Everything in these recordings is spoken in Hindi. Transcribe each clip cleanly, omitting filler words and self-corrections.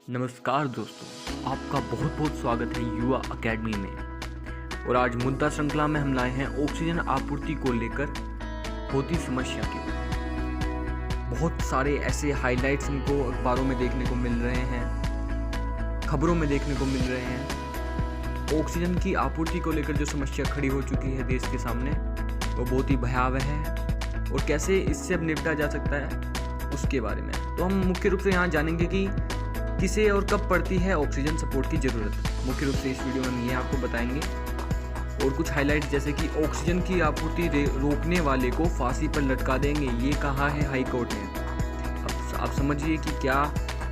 नमस्कार दोस्तों, आपका बहुत बहुत स्वागत है युवा अकेडमी में। और आज मुद्दा श्रृंखला में हम लाए हैं ऑक्सीजन आपूर्ति को लेकर होती समस्या के ऊपर। बहुत सारे ऐसे हाइलाइट्स हमको अखबारों में देखने को मिल रहे हैं, खबरों में देखने को मिल रहे हैं। ऑक्सीजन की आपूर्ति को लेकर जो समस्या खड़ी हो चुकी है देश के सामने, वो बहुत ही भयावह है और कैसे इससे अब निपटा जा सकता है उसके बारे में। तो हम मुख्य रूप से यहाँ जानेंगे कि किसे और कब पड़ती है ऑक्सीजन सपोर्ट की ज़रूरत। मुख्य रूप से इस वीडियो में हम ये आपको बताएंगे और कुछ हाइलाइट्स जैसे कि ऑक्सीजन की आपूर्ति रोकने वाले को फांसी पर लटका देंगे, ये कहा है हाई कोर्ट ने। अब आप समझिए कि क्या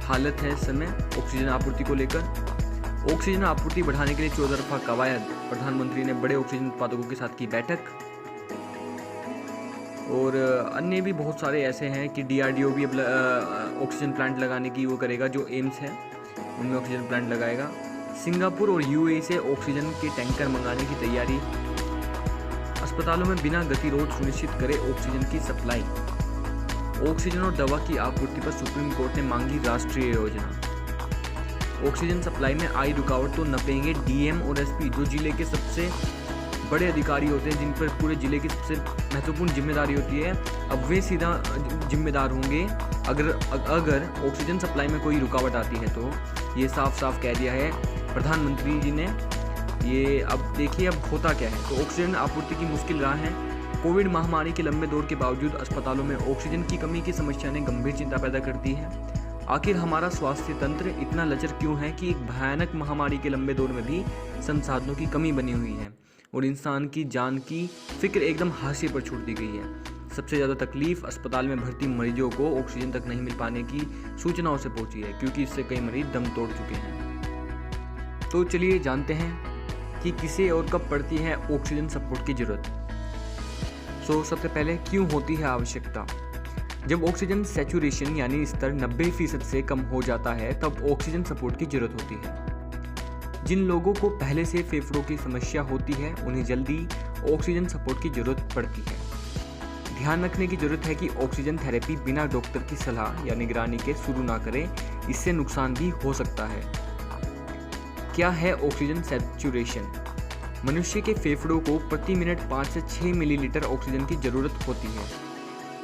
हालत है इस समय ऑक्सीजन आपूर्ति को लेकर। ऑक्सीजन आपूर्ति बढ़ाने के लिए 14 दफा कवायद, प्रधानमंत्री ने बड़े ऑक्सीजन उत्पादकों के साथ की बैठक। और अन्य भी बहुत सारे ऐसे हैं कि DRDO भी अब ऑक्सीजन प्लांट लगाने की वो करेगा, जो एम्स है उनमें ऑक्सीजन प्लांट लगाएगा। सिंगापुर और UAE से ऑक्सीजन के टैंकर मंगाने की तैयारी। अस्पतालों में बिना गतिरोध सुनिश्चित करे ऑक्सीजन की सप्लाई। ऑक्सीजन और दवा की आपूर्ति पर सुप्रीम कोर्ट ने मांगी राष्ट्रीय योजना। ऑक्सीजन सप्लाई में आई रुकावट तो नपेंगे DM और SP, जो जिले के सबसे बड़े अधिकारी होते हैं, जिन पर पूरे जिले की सबसे महत्वपूर्ण जिम्मेदारी होती है। अब वे सीधा जिम्मेदार होंगे अगर ऑक्सीजन सप्लाई में कोई रुकावट आती है। तो ये साफ साफ कह दिया है प्रधानमंत्री जी ने। ये अब देखिए अब होता क्या है। तो ऑक्सीजन आपूर्ति की मुश्किल राह है। कोविड महामारी के लंबे दौर के बावजूद अस्पतालों में ऑक्सीजन की कमी की समस्या ने गंभीर चिंता पैदा करती है। आखिर हमारा स्वास्थ्य तंत्र इतना लचर क्यों है कि एक भयानक महामारी के लंबे दौर में भी संसाधनों की कमी बनी हुई है और इंसान की जान की फिक्र एकदम हाशिए पर छोड़ दी गई है। सबसे ज़्यादा तकलीफ अस्पताल में भर्ती मरीजों को ऑक्सीजन तक नहीं मिल पाने की सूचनाओं से पहुंची है, क्योंकि इससे कई मरीज दम तोड़ चुके हैं। तो चलिए जानते हैं कि किसे और कब पड़ती है ऑक्सीजन सपोर्ट की ज़रूरत। सबसे पहले क्यों होती है आवश्यकता। जब ऑक्सीजन सैचुरेशन यानी स्तर 90% से कम हो जाता है, तब ऑक्सीजन सपोर्ट की ज़रूरत होती है। जिन लोगों को पहले से फेफड़ों की समस्या होती है, उन्हें जल्दी ऑक्सीजन सपोर्ट की ज़रूरत पड़ती है। ध्यान रखने की ज़रूरत है कि ऑक्सीजन थेरेपी बिना डॉक्टर की सलाह या निगरानी के शुरू ना करें, इससे नुकसान भी हो सकता है। क्या है ऑक्सीजन सैचुरेशन। मनुष्य के फेफड़ों को प्रति मिनट 5 से 6 मिलीलीटर ऑक्सीजन की ज़रूरत होती है।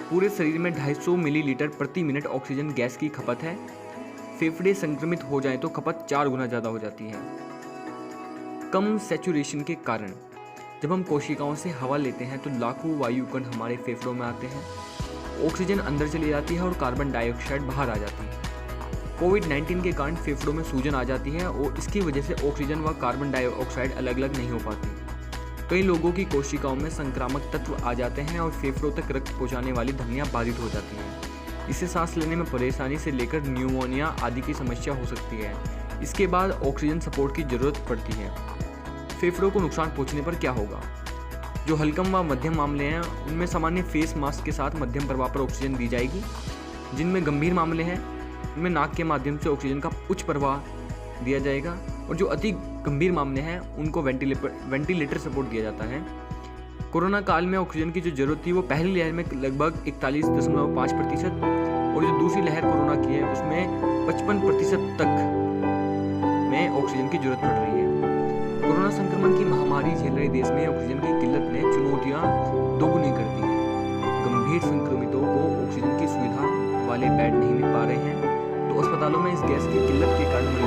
पूरे शरीर में 250 मिलीलीटर प्रति मिनट ऑक्सीजन गैस की खपत है। फेफड़े संक्रमित हो जाएं तो खपत 4 गुना ज़्यादा हो जाती है। कम सैचुरेशन के कारण जब हम कोशिकाओं से हवा लेते हैं तो लाखों वायु कण हमारे फेफड़ों में आते हैं। ऑक्सीजन अंदर चली जाती है और कार्बन डाइऑक्साइड बाहर आ जाती है। कोविड-19 के कारण फेफड़ों में सूजन आ जाती है और इसकी वजह से ऑक्सीजन व कार्बन डाइऑक्साइड अलग अलग नहीं हो पाती। कई लोगों की कोशिकाओं में संक्रामक तत्व आ जाते हैं और फेफड़ों तक रक्त पहुँचाने वाली धमनियाँ बाधित हो जाती हैं। इससे सांस लेने में परेशानी से लेकर न्यूमोनिया आदि की समस्या हो सकती है। इसके बाद ऑक्सीजन सपोर्ट की ज़रूरत पड़ती है। फेफड़ों को नुकसान पहुंचने पर क्या होगा। जो हल्कम व मध्यम मामले हैं, उनमें सामान्य फेस मास्क के साथ मध्यम प्रवाह पर ऑक्सीजन दी जाएगी। जिनमें गंभीर मामले हैं, उनमें नाक के माध्यम से ऑक्सीजन का उच्च प्रवाह दिया जाएगा और जो अति गंभीर मामले हैं उनको वेंटिलेटर सपोर्ट दिया जाता है। कोरोना काल में ऑक्सीजन की जो जरूरत थी वो पहली लहर में लगभग 41.5% और जो दूसरी लहर कोरोना की है उसमें 55% तक में ऑक्सीजन की जरूरत पड़ रही है। कोरोना संक्रमण की महामारी झेल रहे देश में ऑक्सीजन की किल्लत ने चुनौतियां दोगुनी कर दी हैं। गंभीर संक्रमितों को ऑक्सीजन की सुविधा वाले बेड नहीं मिल पा रहे हैं, तो अस्पतालों में इस गैस की किल्लत के कारण